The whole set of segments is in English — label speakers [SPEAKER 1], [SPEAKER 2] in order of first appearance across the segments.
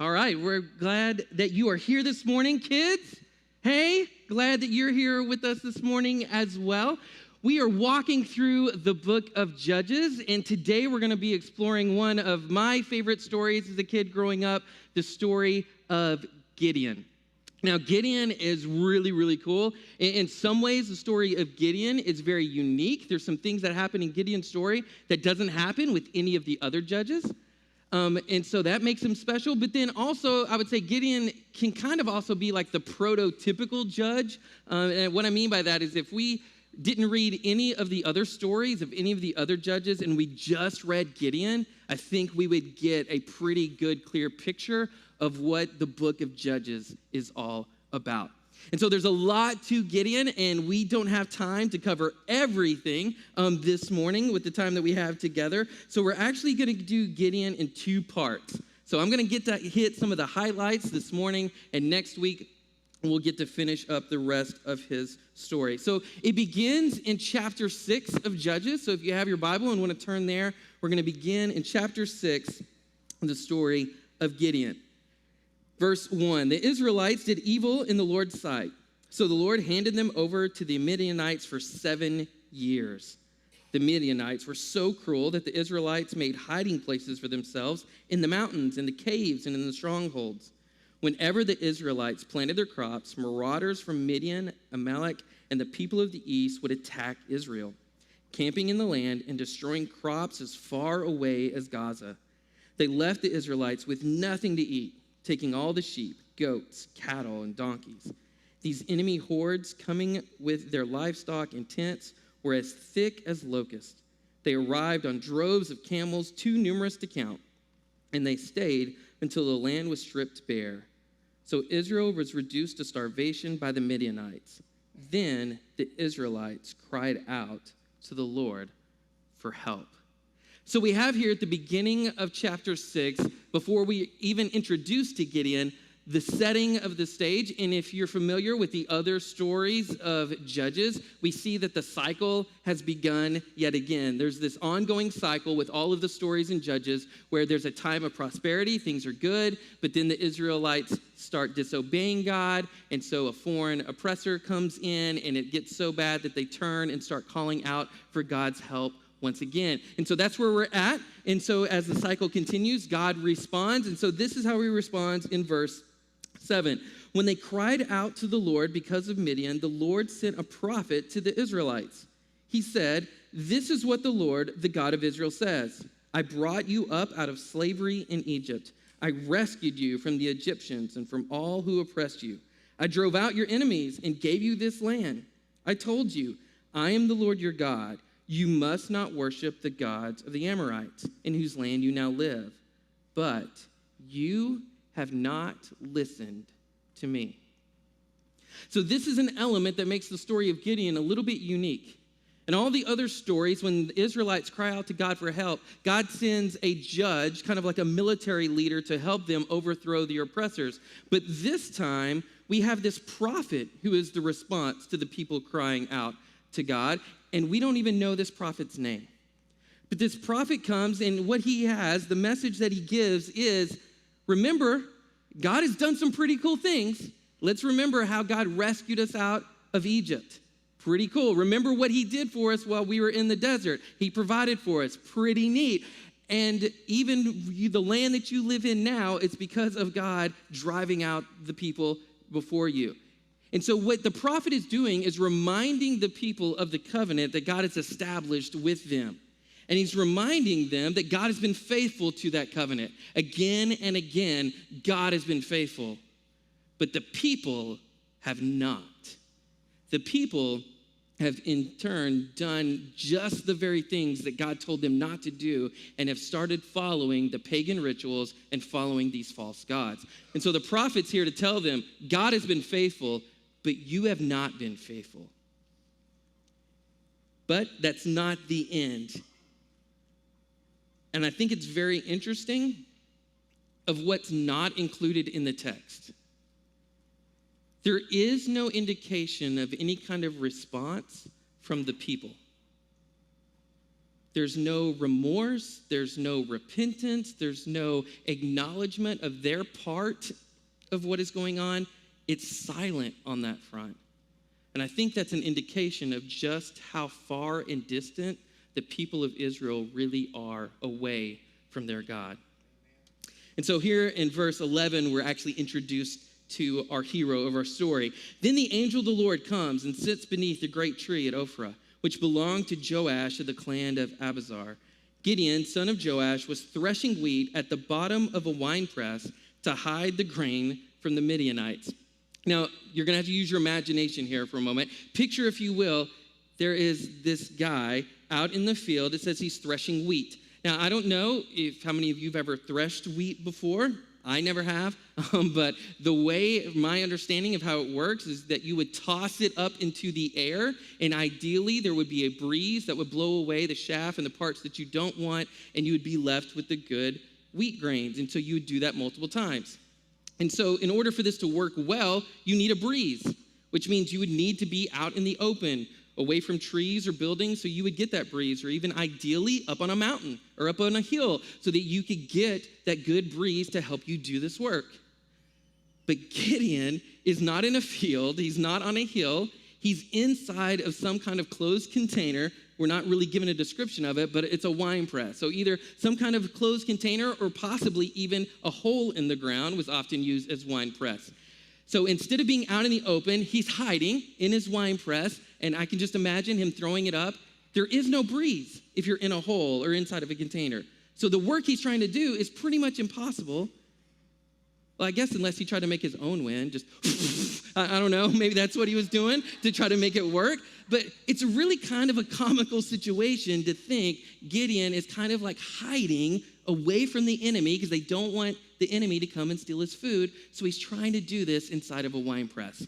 [SPEAKER 1] All right, we're glad that you are here this morning, kids. Hey, glad that you're here with us this morning as well. We are walking through the book of Judges, and today we're going to be exploring one of my favorite stories as a kid growing up, the story of Gideon. Now, Gideon is really, really cool. In some ways, the story of Gideon is very unique. There's some things that happen in Gideon's story that doesn't happen with any of the other judges. And so that makes him special. But then also, I would say Gideon can kind of also be like the prototypical judge. And what I mean by that is if we didn't read any of the other stories of any of the other judges and we just read Gideon, I think we would get a pretty good, clear picture of what the book of Judges is all about. And so there's a lot to Gideon, and we don't have time to cover everything this morning with the time that we have together. So we're actually going to do Gideon in two parts. So I'm going to get to hit some of the highlights this morning, and next week we'll get to finish up the rest of his story. So it begins in chapter 6 of Judges. So if you have your Bible and want to turn there, we're going to begin in chapter 6, the story of Gideon. Verse 1, the Israelites did evil in the Lord's sight. So the Lord handed them over to the Midianites for 7 years. The Midianites were so cruel that the Israelites made hiding places for themselves in the mountains, in the caves, and in the strongholds. Whenever the Israelites planted their crops, marauders from Midian, Amalek, and the people of the east would attack Israel, camping in the land and destroying crops as far away as Gaza. They left the Israelites with nothing to eat, taking all the sheep, goats, cattle, and donkeys. These enemy hordes, coming with their livestock and tents, were as thick as locusts. They arrived on droves of camels, too numerous to count, and they stayed until the land was stripped bare. So Israel was reduced to starvation by the Midianites. Then the Israelites cried out to the Lord for help. So we have here at the beginning of chapter 6, before we even introduce to Gideon, the setting of the stage. And if you're familiar with the other stories of Judges, we see that the cycle has begun yet again. There's this ongoing cycle with all of the stories in Judges where there's a time of prosperity, things are good, but then the Israelites start disobeying God, and so a foreign oppressor comes in, and it gets so bad that they turn and start calling out for God's help once again. And so that's where we're at. And so as the cycle continues, God responds. And so this is how he responds in verse 7. When they cried out to the Lord because of Midian, the Lord sent a prophet to the Israelites. He said, "This is what the Lord, the God of Israel, says. I brought you up out of slavery in Egypt. I rescued you from the Egyptians and from all who oppressed you. I drove out your enemies and gave you this land. I told you, I am the Lord your God. You must not worship the gods of the Amorites, in whose land you now live. But you have not listened to me." So this is an element that makes the story of Gideon a little bit unique. In all the other stories, when the Israelites cry out to God for help, God sends a judge, kind of like a military leader, to help them overthrow the oppressors. But this time, we have this prophet who is the response to the people crying out to God. And we don't even know this prophet's name. But this prophet comes, and what he has, the message that he gives is, remember, God has done some pretty cool things. Let's remember how God rescued us out of Egypt. Pretty cool. Remember what he did for us while we were in the desert. He provided for us. Pretty neat. And even the land that you live in now, it's because of God driving out the people before you. And so what the prophet is doing is reminding the people of the covenant that God has established with them. And he's reminding them that God has been faithful to that covenant. Again and again, God has been faithful. But the people have not. The people have in turn done just the very things that God told them not to do and have started following the pagan rituals and following these false gods. And so the prophet's here to tell them, God has been faithful, but you have not been faithful. But that's not the end. And I think it's very interesting of what's not included in the text. There is no indication of any kind of response from the people. There's no remorse, there's no repentance, there's no acknowledgement of their part of what is going on. It's silent on that front. And I think that's an indication of just how far and distant the people of Israel really are away from their God. And so here in verse 11, we're actually introduced to our hero of our story. Then the angel of the Lord comes and sits beneath the great tree at Ophrah, which belonged to Joash of the clan of Abizar. Gideon, son of Joash, was threshing wheat at the bottom of a winepress to hide the grain from the Midianites. Now, you're going to have to use your imagination here for a moment. Picture, if you will, there is this guy out in the field. It says he's threshing wheat. Now, I don't know how many of you have ever threshed wheat before. I never have. But the way, my understanding of how it works is that you would toss it up into the air, and ideally there would be a breeze that would blow away the chaff and the parts that you don't want, and you would be left with the good wheat grains. And so you would do that multiple times. And so in order for this to work well, you need a breeze, which means you would need to be out in the open, away from trees or buildings, so you would get that breeze, or even ideally up on a mountain or up on a hill so that you could get that good breeze to help you do this work. But Gideon is not in a field. He's not on a hill. He's inside of some kind of closed container. We're not really given a description of it, but it's a wine press. So either some kind of closed container or possibly even a hole in the ground was often used as wine press. So instead of being out in the open, he's hiding in his wine press, and I can just imagine him throwing it up. There is no breeze if you're in a hole or inside of a container. So the work he's trying to do is pretty much impossible. Well, I guess unless he tried to make his own wind, just, I don't know, maybe that's what he was doing to try to make it work. But it's really kind of a comical situation to think Gideon is kind of like hiding away from the enemy because they don't want the enemy to come and steal his food. So he's trying to do this inside of a wine press.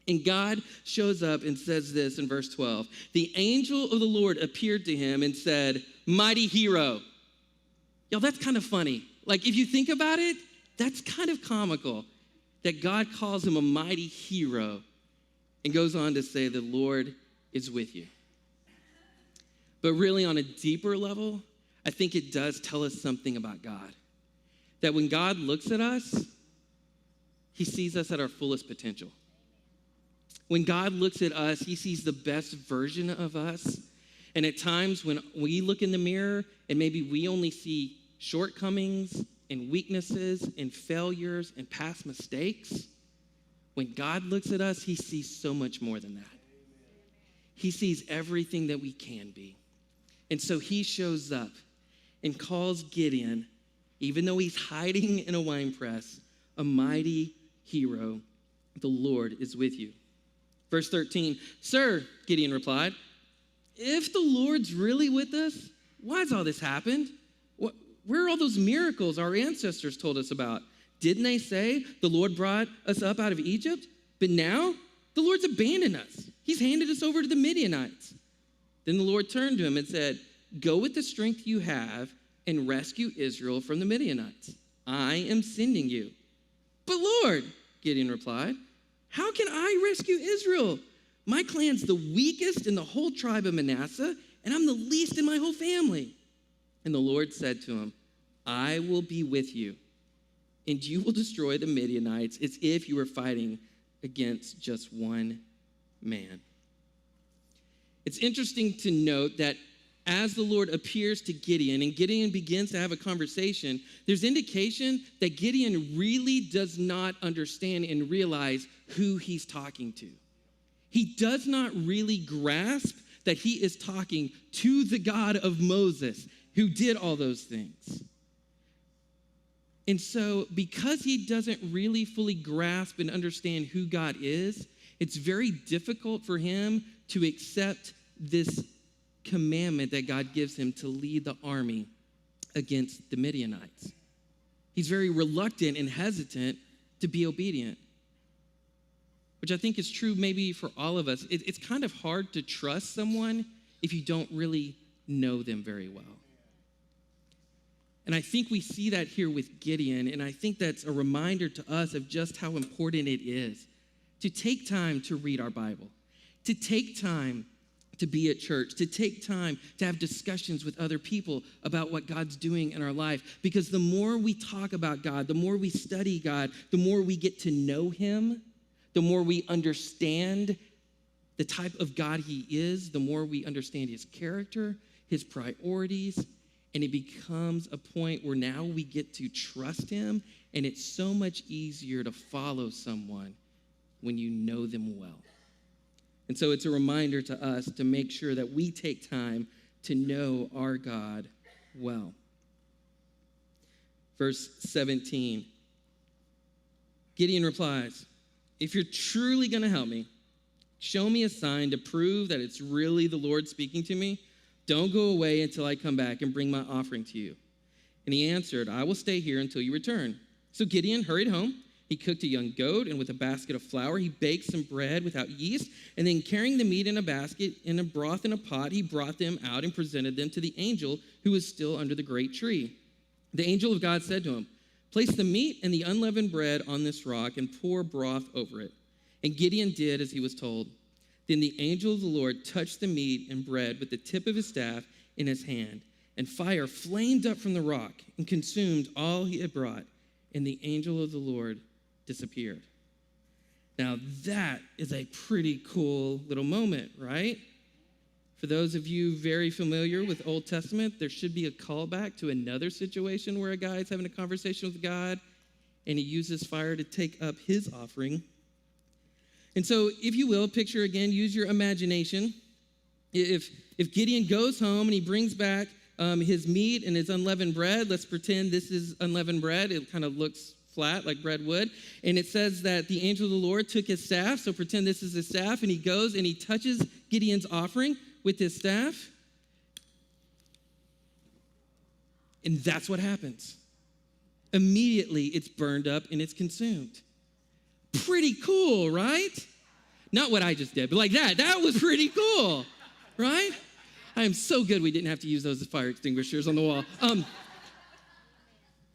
[SPEAKER 1] And God shows up and says this in verse 12. The angel of the Lord appeared to him and said, "Mighty hero." Y'all, that's kind of funny. Like, if you think about it, that's kind of comical that God calls him a mighty hero and goes on to say, the Lord is with you. But really, on a deeper level, I think it does tell us something about God. That when God looks at us, he sees us at our fullest potential. When God looks at us, he sees the best version of us. And at times when we look in the mirror and maybe we only see shortcomings and weaknesses and failures and past mistakes, when God looks at us, he sees so much more than that. He sees everything that we can be. And so he shows up and calls Gideon, even though he's hiding in a wine press, a mighty hero. The Lord is with you. Verse 13, "Sir," Gideon replied, "if the Lord's really with us, why has all this happened? Where are all those miracles our ancestors told us about? Didn't they say the Lord brought us up out of Egypt? But now the Lord's abandoned us. He's handed us over to the Midianites." Then the Lord turned to him and said, "Go with the strength you have and rescue Israel from the Midianites. I am sending you." "But Lord," Gideon replied, "how can I rescue Israel? My clan's the weakest in the whole tribe of Manasseh, and I'm the least in my whole family." And the Lord said to him, "I will be with you, and you will destroy the Midianites as if you were fighting against just one man." It's interesting to note that as the Lord appears to Gideon and Gideon begins to have a conversation, there's indication that Gideon really does not understand and realize who he's talking to. He does not really grasp that he is talking to the God of Moses, who did all those things. And so because he doesn't really fully grasp and understand who God is, it's very difficult for him to accept this commandment that God gives him to lead the army against the Midianites. He's very reluctant and hesitant to be obedient, which I think is true maybe for all of us. It's kind of hard to trust someone if you don't really know them very well. And I think we see that here with Gideon, and I think that's a reminder to us of just how important it is to take time to read our Bible, to take time to be at church, to take time to have discussions with other people about what God's doing in our life. Because the more we talk about God, the more we study God, the more we get to know him, the more we understand the type of God he is, the more we understand his character, his priorities, and it becomes a point where now we get to trust him, and it's so much easier to follow someone when you know them well. And so it's a reminder to us to make sure that we take time to know our God well. Verse 17, Gideon replies, "If you're truly going to help me, show me a sign to prove that it's really the Lord speaking to me. Don't go away until I come back and bring my offering to you." And he answered, "I will stay here until you return." So Gideon hurried home. He cooked a young goat, and with a basket of flour, he baked some bread without yeast. And then carrying the meat in a basket and a broth in a pot, he brought them out and presented them to the angel who was still under the great tree. The angel of God said to him, "Place the meat and the unleavened bread on this rock and pour broth over it." And Gideon did as he was told. Then the angel of the Lord touched the meat and bread with the tip of his staff in his hand, and fire flamed up from the rock and consumed all he had brought, and the angel of the Lord disappeared. Now that is a pretty cool little moment, right? For those of you very familiar with Old Testament, there should be a callback to another situation where a guy is having a conversation with God, and he uses fire to take up his offering. And so, if you will, picture again, use your imagination. If Gideon goes home and he brings back his meat and his unleavened bread, let's pretend this is unleavened bread. It kind of looks flat like bread would. And it says that the angel of the Lord took his staff, so pretend this is his staff, and he goes and he touches Gideon's offering with his staff. And that's what happens. Immediately, it's burned up and it's consumed. Pretty cool, right? Not what I just did, but like that. That was pretty cool, right? I am so good we didn't have to use those as fire extinguishers on the wall.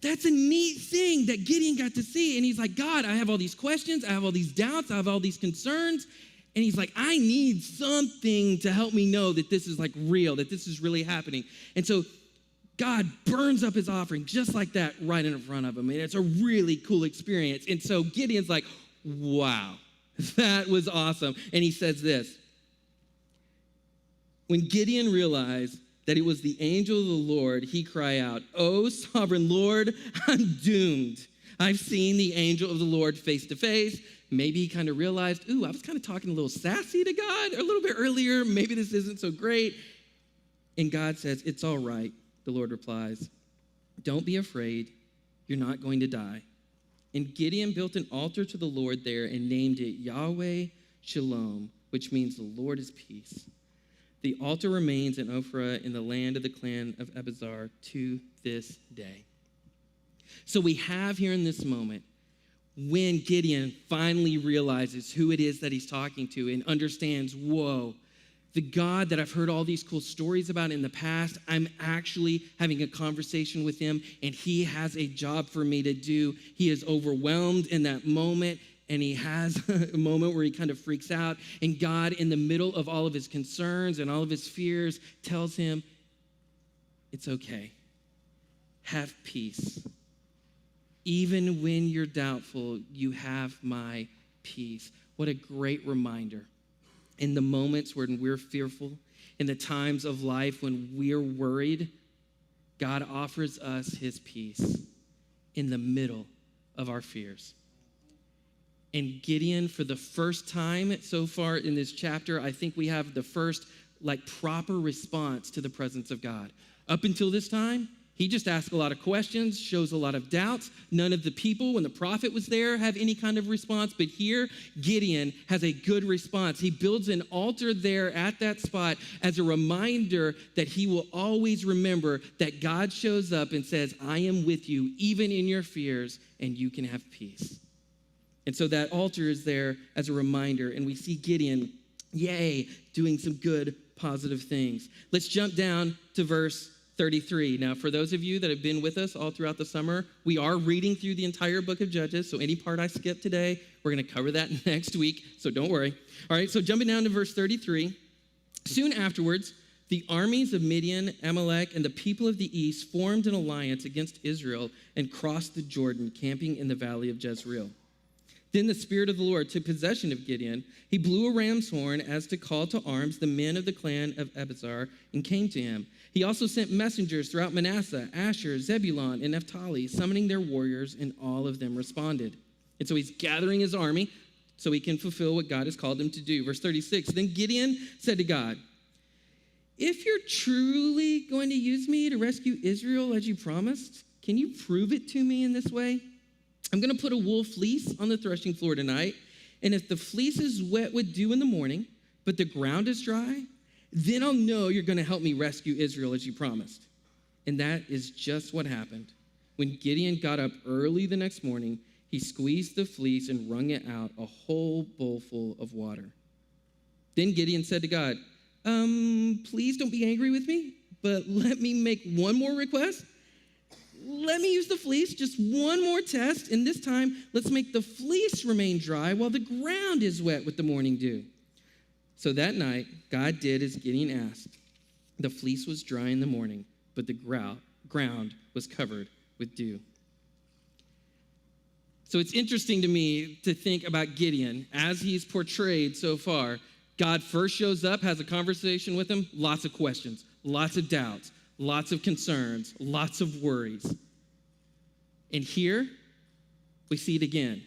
[SPEAKER 1] That's a neat thing that Gideon got to see. And he's like, "God, I have all these questions. I have all these doubts. I have all these concerns." And he's like, "I need something to help me know that this is like real, that this is really happening." And so God burns up his offering just like that right in front of him. And it's a really cool experience. And so Gideon's like, "Wow, that was awesome." And he says this: "When Gideon realized that it was the angel of the Lord, he cried out, 'Oh, sovereign Lord, I'm doomed. I've seen the angel of the Lord face to face.'" Maybe he kind of realized, I was kind of talking a little sassy to God a little bit earlier. Maybe this isn't so great. And God says, "It's all right." The Lord replies, "Don't be afraid. You're not going to die." And Gideon built an altar to the Lord there and named it Yahweh Shalom, which means the Lord is peace. The altar remains in Ophrah in the land of the clan of Abizar to this day. So we have here in this moment when Gideon finally realizes who it is that he's talking to and understands, whoa, the God that I've heard all these cool stories about in the past, I'm actually having a conversation with him, and he has a job for me to do. He is overwhelmed in that moment, and he has a moment where he kind of freaks out. And God, in the middle of all of his concerns and all of his fears, tells him, "It's okay. Have peace. Even when you're doubtful, you have my peace." What a great reminder. In the moments when we're fearful, in the times of life when we're worried, God offers us his peace in the middle of our fears. And Gideon, for the first time so far in this chapter, I think we have the first proper response to the presence of God. Up until this time, he just asked a lot of questions, shows a lot of doubts. None of the people, when the prophet was there, have any kind of response. But here, Gideon has a good response. He builds an altar there at that spot as a reminder that he will always remember that God shows up and says, "I am with you, even in your fears, and you can have peace." And so that altar is there as a reminder, and we see Gideon, doing some good, positive things. Let's jump down to verse 33. Now, for those of you that have been with us all throughout the summer, we are reading through the entire book of Judges, so any part I skip today, we're going to cover that next week, so don't worry. All right, so jumping down to verse 33, Soon afterwards, the armies of Midian, Amalek, and the people of the east formed an alliance against Israel and crossed the Jordan, camping in the valley of Jezreel. Then the Spirit of the Lord took possession of Gideon. He blew a ram's horn as to call to arms the men of the clan of Abizar and came to him. He also sent messengers throughout Manasseh, Asher, Zebulun, and Naphtali, summoning their warriors, and all of them responded. And so he's gathering his army so he can fulfill what God has called him to do. Verse 36, then Gideon said to God, if you're truly going to use me to rescue Israel as you promised, can you prove it to me in this way? I'm going to put a wool fleece on the threshing floor tonight, and if the fleece is wet with dew in the morning, but the ground is dry, then I'll know you're going to help me rescue Israel as you promised. And that is just what happened. When Gideon got up early the next morning, he squeezed the fleece and wrung it out, a whole bowl full of water. Then Gideon said to God, please don't be angry with me, but let me make one more request. Let me use the fleece, just one more test, and this time, let's make the fleece remain dry while the ground is wet with the morning dew. So that night, God did as Gideon asked. The fleece was dry in the morning, but the ground was covered with dew. So it's interesting to me to think about Gideon as he's portrayed so far. God first shows up, has a conversation with him, lots of questions, lots of doubts, lots of concerns, lots of worries. And here, we see it again.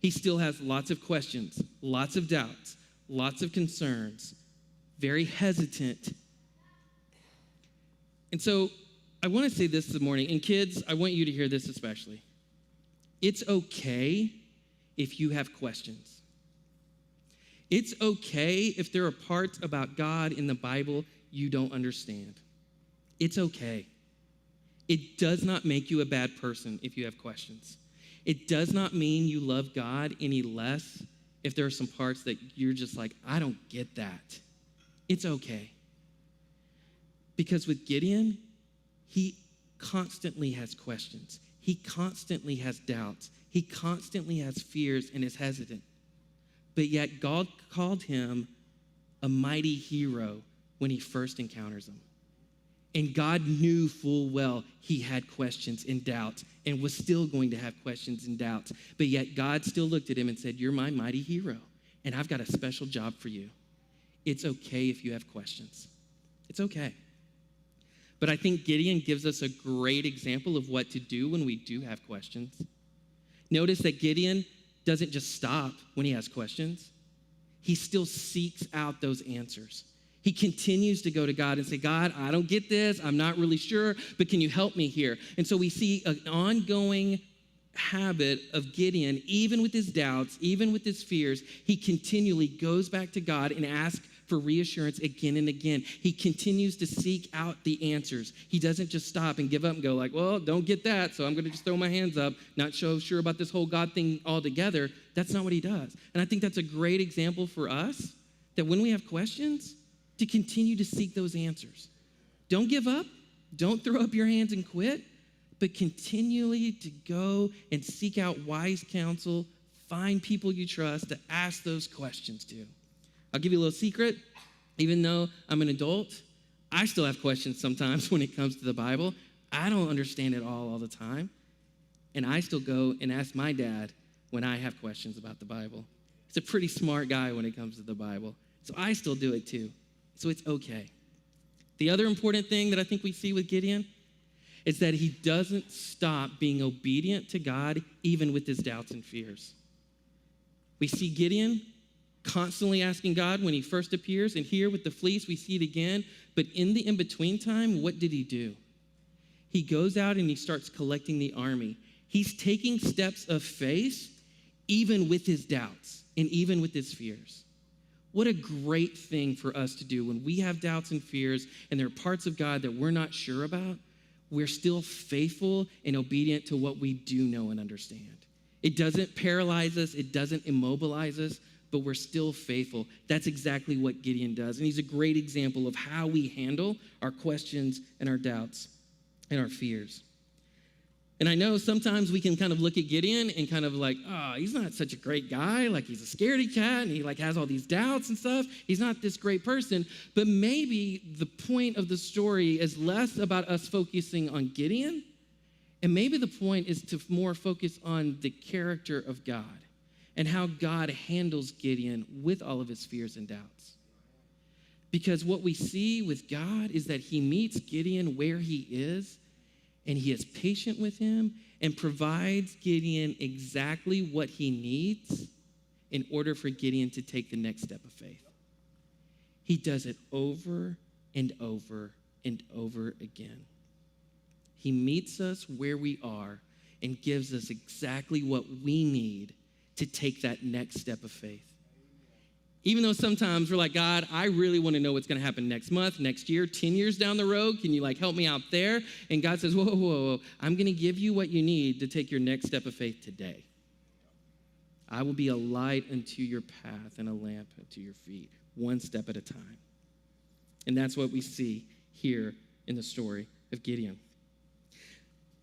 [SPEAKER 1] He still has lots of questions, lots of doubts, lots of concerns, very hesitant. And so I want to say this morning, and kids, I want you to hear this especially. It's okay if you have questions. It's okay if there are parts about God in the Bible you don't understand. It's okay. It does not make you a bad person if you have questions. It does not mean you love God any less if there are some parts that you're just like, I don't get that. It's okay. Because with Gideon, he constantly has questions. He constantly has doubts. He constantly has fears and is hesitant. But yet God called him a mighty hero when he first encounters him. And God knew full well he had questions and doubts and was still going to have questions and doubts. But yet God still looked at him and said, you're my mighty hero, and I've got a special job for you. It's okay if you have questions. It's okay. But I think Gideon gives us a great example of what to do when we do have questions. Notice that Gideon doesn't just stop when he has questions. He still seeks out those answers. He continues to go to God and say, God, I don't get this. I'm not really sure, but can you help me here? And so we see an ongoing habit of Gideon, even with his doubts, even with his fears, he continually goes back to God and asks for reassurance again and again. He continues to seek out the answers. He doesn't just stop and give up and go like, well, don't get that, so I'm going to just throw my hands up, not so sure about this whole God thing altogether. That's not what he does. And I think that's a great example for us, that when we have questions, to continue to seek those answers. Don't give up. Don't throw up your hands and quit, but continually to go and seek out wise counsel, find people you trust to ask those questions to. I'll give you a little secret. Even though I'm an adult, I still have questions sometimes when it comes to the Bible. I don't understand it all the time. And I still go and ask my dad when I have questions about the Bible. He's a pretty smart guy when it comes to the Bible. So I still do it too. So it's okay. The other important thing that I think we see with Gideon is that he doesn't stop being obedient to God even with his doubts and fears. We see Gideon constantly asking God when he first appears, and here with the fleece, we see it again. But in the in-between time, what did he do? He goes out and he starts collecting the army. He's taking steps of faith even with his doubts and even with his fears. What a great thing for us to do when we have doubts and fears and there are parts of God that we're not sure about. We're still faithful and obedient to what we do know and understand. It doesn't paralyze us. It doesn't immobilize us, but we're still faithful. That's exactly what Gideon does. And he's a great example of how we handle our questions and our doubts and our fears. And I know sometimes we can kind of look at Gideon and kind of like, oh, he's not such a great guy. Like, he's a scaredy cat and he like has all these doubts and stuff. He's not this great person. But maybe the point of the story is less about us focusing on Gideon. And maybe the point is to more focus on the character of God and how God handles Gideon with all of his fears and doubts. Because what we see with God is that he meets Gideon where he is, and he is patient with him and provides Gideon exactly what he needs in order for Gideon to take the next step of faith. He does it over and over and over again. He meets us where we are and gives us exactly what we need to take that next step of faith. Even though sometimes we're like, God, I really want to know what's going to happen next month, next year, 10 years down the road. Can you like help me out there? And God says, whoa. I'm going to give you what you need to take your next step of faith today. I will be a light unto your path and a lamp unto your feet, one step at a time. And that's what we see here in the story of Gideon.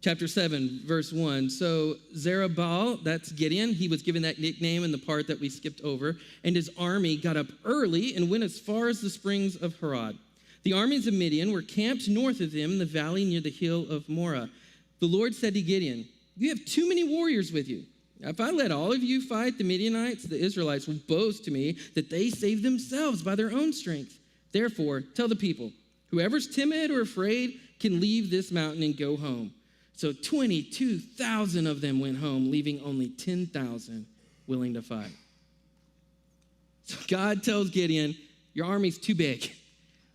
[SPEAKER 1] Chapter 7, verse 1. So Zerubbabel, that's Gideon, he was given that nickname in the part that we skipped over, and his army got up early and went as far as the springs of Harod. The armies of Midian were camped north of them in the valley near the hill of Moreh. The Lord said to Gideon, you have too many warriors with you. If I let all of you fight the Midianites, the Israelites will boast to me that they saved themselves by their own strength. Therefore, tell the people, whoever's timid or afraid can leave this mountain and go home. So 22,000 of them went home, leaving only 10,000 willing to fight. So God tells Gideon, your army's too big,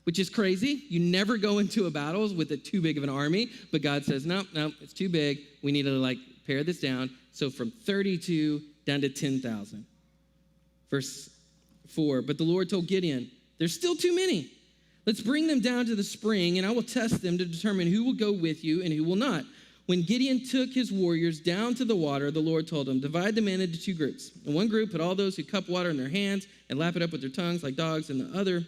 [SPEAKER 1] which is crazy. You never go into a battle with a too big of an army, but God says, no, it's too big. We need to like pare this down. So from 32 down to 10,000. Verse 4, but the Lord told Gideon, there's still too many. Let's bring them down to the spring, and I will test them to determine who will go with you and who will not. When Gideon took his warriors down to the water, the Lord told him, divide the men into two groups. In one group, put all those who cup water in their hands and lap it up with their tongues like dogs. In the other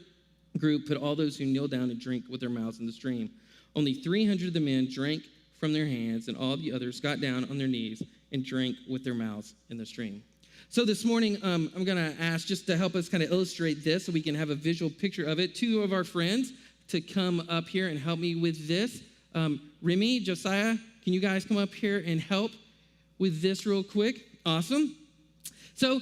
[SPEAKER 1] group, put all those who kneel down and drink with their mouths in the stream. Only 300 of the men drank from their hands, and all the others got down on their knees and drank with their mouths in the stream. So this morning, I'm going to ask, just to help us kind of illustrate this so we can have a visual picture of it, two of our friends to come up here and help me with this. Remy, Josiah, can you guys come up here and help with this real quick? Awesome. So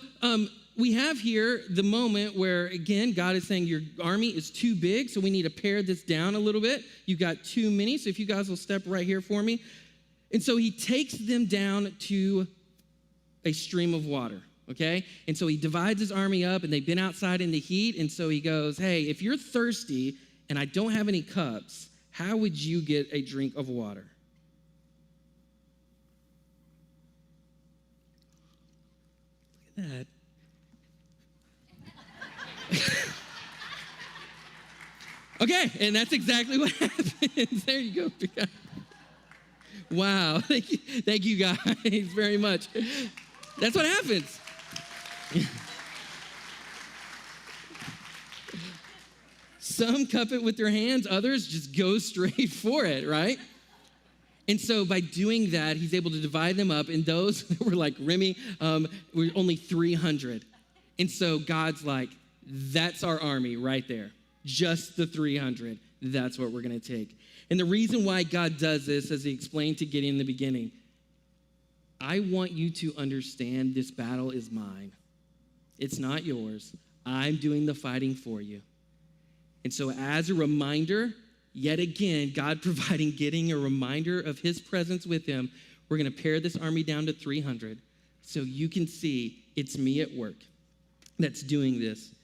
[SPEAKER 1] we have here the moment where, again, God is saying your army is too big, so we need to pare this down a little bit. You've got too many, so if you guys will step right here for me. And so he takes them down to a stream of water, okay? And so he divides his army up, and they've been outside in the heat, and so he goes, hey, if you're thirsty and I don't have any cups, how would you get a drink of water? Look at that. Okay, and that's exactly what happens. There you go. Wow, thank you guys very much. That's what happens. Some cup it with their hands, others just go straight for it, right? And so by doing that, he's able to divide them up, and those that were like Remy, were only 300. And so God's like, that's our army right there. Just the 300. That's what we're going to take. And the reason why God does this, as he explained to Gideon in the beginning, I want you to understand this battle is mine. It's not yours. I'm doing the fighting for you. And so as a reminder, yet again, God providing Gideon a reminder of his presence with him, we're going to pare this army down to 300 so you can see it's me at work that's doing this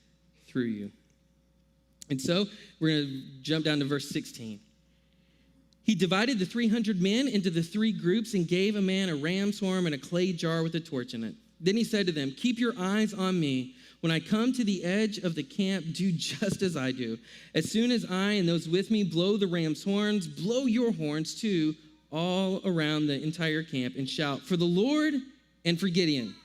[SPEAKER 1] through you. And so we're going to jump down to verse 16. He divided the 300 men into the three groups and gave a man a ram's horn and a clay jar with a torch in it. Then he said to them, keep your eyes on me. When I come to the edge of the camp, do just as I do. As soon as I and those with me blow the ram's horns, blow your horns too all around the entire camp and shout for the Lord and for Gideon.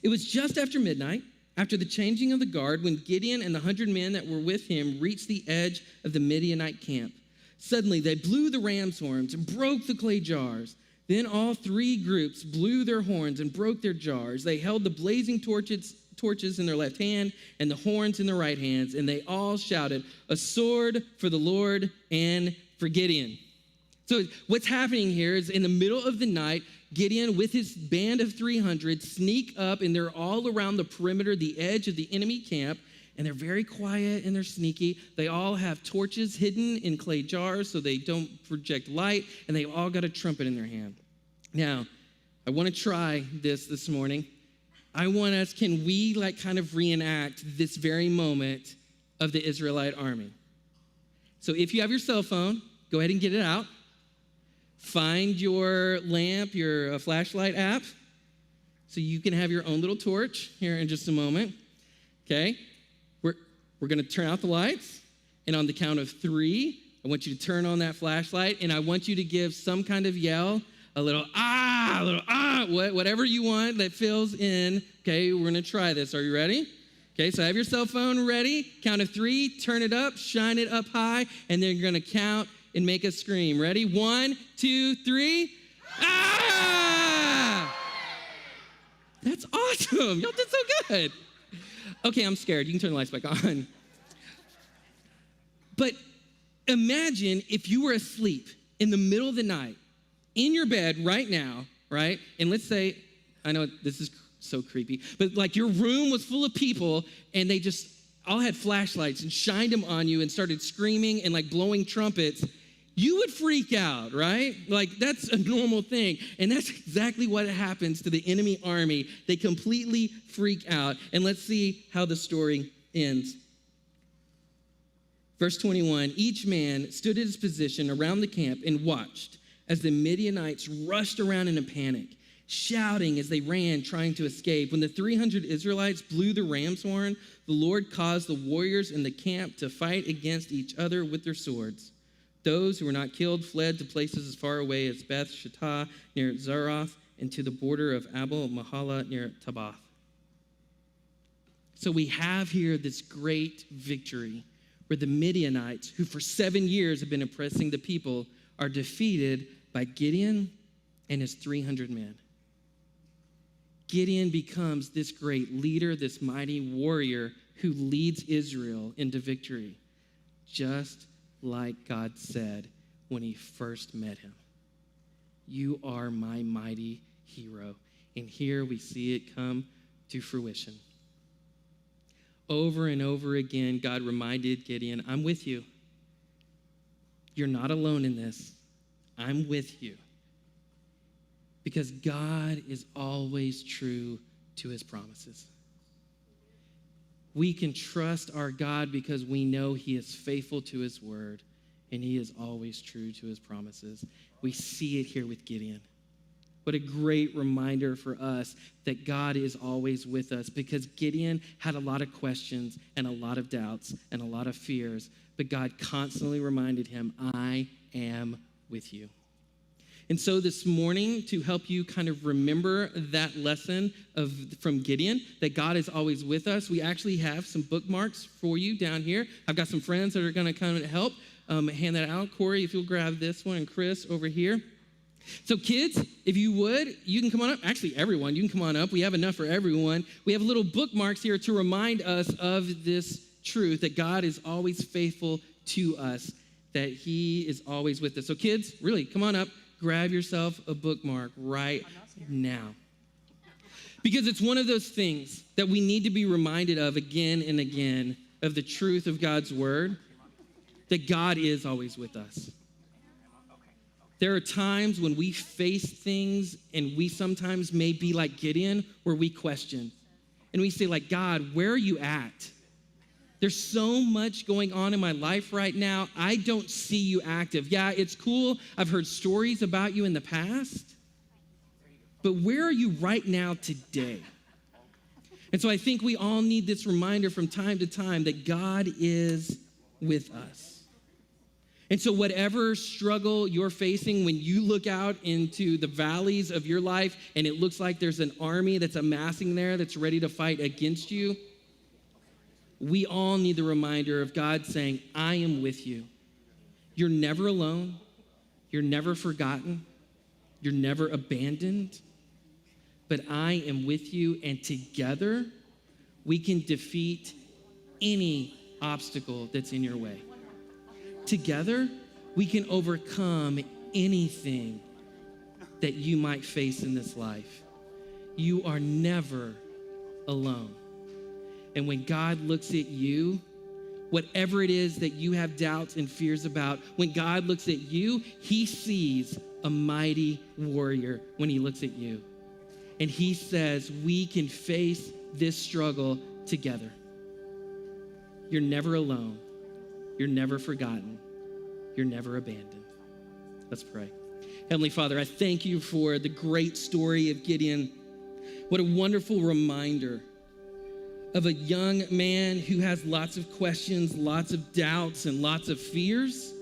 [SPEAKER 1] It was just after midnight, after the changing of the guard, when Gideon and the 100 men that were with him reached the edge of the Midianite camp. Suddenly they blew the ram's horns and broke the clay jars. Then all three groups blew their horns and broke their jars. They held the blazing torches in their left hand and the horns in their right hands, and they all shouted, "A sword for the Lord and for Gideon." So what's happening here is in the middle of the night, Gideon with his band of 300 sneak up, and they're all around the perimeter, the edge of the enemy camp, and they're very quiet and they're sneaky. They all have torches hidden in clay jars so they don't project light, and they all got a trumpet in their hand. Now, I want to try this morning. Can we kind of reenact this very moment of the Israelite army? So if you have your cell phone, go ahead and get it out. Find your lamp, your flashlight app, so you can have your own little torch here in just a moment. Okay? We're going to turn out the lights, and on the count of 3, I want you to turn on that flashlight, and I want you to give some kind of yell, a little whatever you want that fills in. Okay, we're going to try this. Are you ready? Okay, so have your cell phone ready. Count of 3, turn it up, shine it up high, and then you're going to count and make a scream. Ready? 1, 2, 3. Ah! That's awesome. Y'all did so good. Okay, I'm scared. You can turn the lights back on. But imagine if you were asleep in the middle of the night, in your bed right now, right? And let's say, I know this is so creepy, but your room was full of people and they just all had flashlights and shined them on you and started screaming and blowing trumpets. You would freak out, right? That's a normal thing. And that's exactly what happens to the enemy army. They completely freak out. And let's see how the story ends. Verse 21, each man stood at his position around the camp and watched as the Midianites rushed around in a panic, shouting as they ran, trying to escape. When the 300 Israelites blew the ram's horn, the Lord caused the warriors in the camp to fight against each other with their swords. Those who were not killed fled to places as far away as Beth Shittah near Zaroth and to the border of Abel Mahala near Tabath. So we have here this great victory where the Midianites, who for 7 years have been oppressing the people, are defeated by Gideon and his 300 men. Gideon becomes this great leader, this mighty warrior who leads Israel into victory, just like God said when he first met him. You are my mighty hero. And here we see it come to fruition. Over and over again, God reminded Gideon, I'm with you. You're not alone in this. I'm with you. Because God is always true to his promises. We can trust our God because we know he is faithful to his word and he is always true to his promises. We see it here with Gideon. What a great reminder for us that God is always with us, because Gideon had a lot of questions and a lot of doubts and a lot of fears, but God constantly reminded him, I am with you. And so this morning, to help you kind of remember that lesson from Gideon, that God is always with us, we actually have some bookmarks for you down here. I've got some friends that are going to come and help hand that out. Corey, if you'll grab this one, and Chris over here. So kids, if you would, you can come on up. Actually, everyone, you can come on up. We have enough for everyone. We have little bookmarks here to remind us of this truth, that God is always faithful to us, that he is always with us. So kids, really, come on up. Grab yourself a bookmark right now. Because it's one of those things that we need to be reminded of again and again, of the truth of God's word, that God is always with us. There are times when we face things and we sometimes may be like Gideon, where we question. And we say, God, where are you at? There's so much going on in my life right now. I don't see you active. Yeah, it's cool. I've heard stories about you in the past. But where are you right now today? And so I think we all need this reminder from time to time that God is with us. And so whatever struggle you're facing, when you look out into the valleys of your life and it looks like there's an army that's amassing there that's ready to fight against you, we all need the reminder of God saying, I am with you. You're never alone. You're never forgotten. You're never abandoned, but I am with you, and together we can defeat any obstacle that's in your way. Together, we can overcome anything that you might face in this life. You are never alone. And when God looks at you, whatever it is that you have doubts and fears about, when God looks at you, he sees a mighty warrior when he looks at you. And he says, we can face this struggle together. You're never alone. You're never forgotten. You're never abandoned. Let's pray. Heavenly Father, I thank you for the great story of Gideon. What a wonderful reminder of a young man who has lots of questions, lots of doubts, and lots of fears.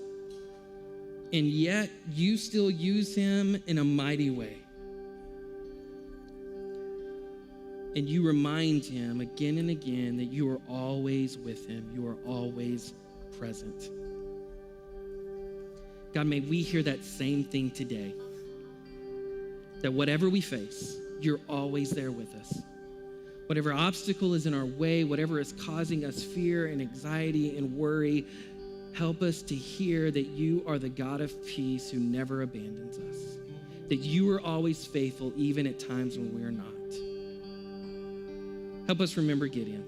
[SPEAKER 1] And yet you still use him in a mighty way. And you remind him again and again that you are always with him. You are always present. God, may we hear that same thing today. That whatever we face, you're always there with us. Whatever obstacle is in our way, whatever is causing us fear and anxiety and worry, help us to hear that you are the God of peace who never abandons us. That you are always faithful even at times when we're not. Help us remember Gideon.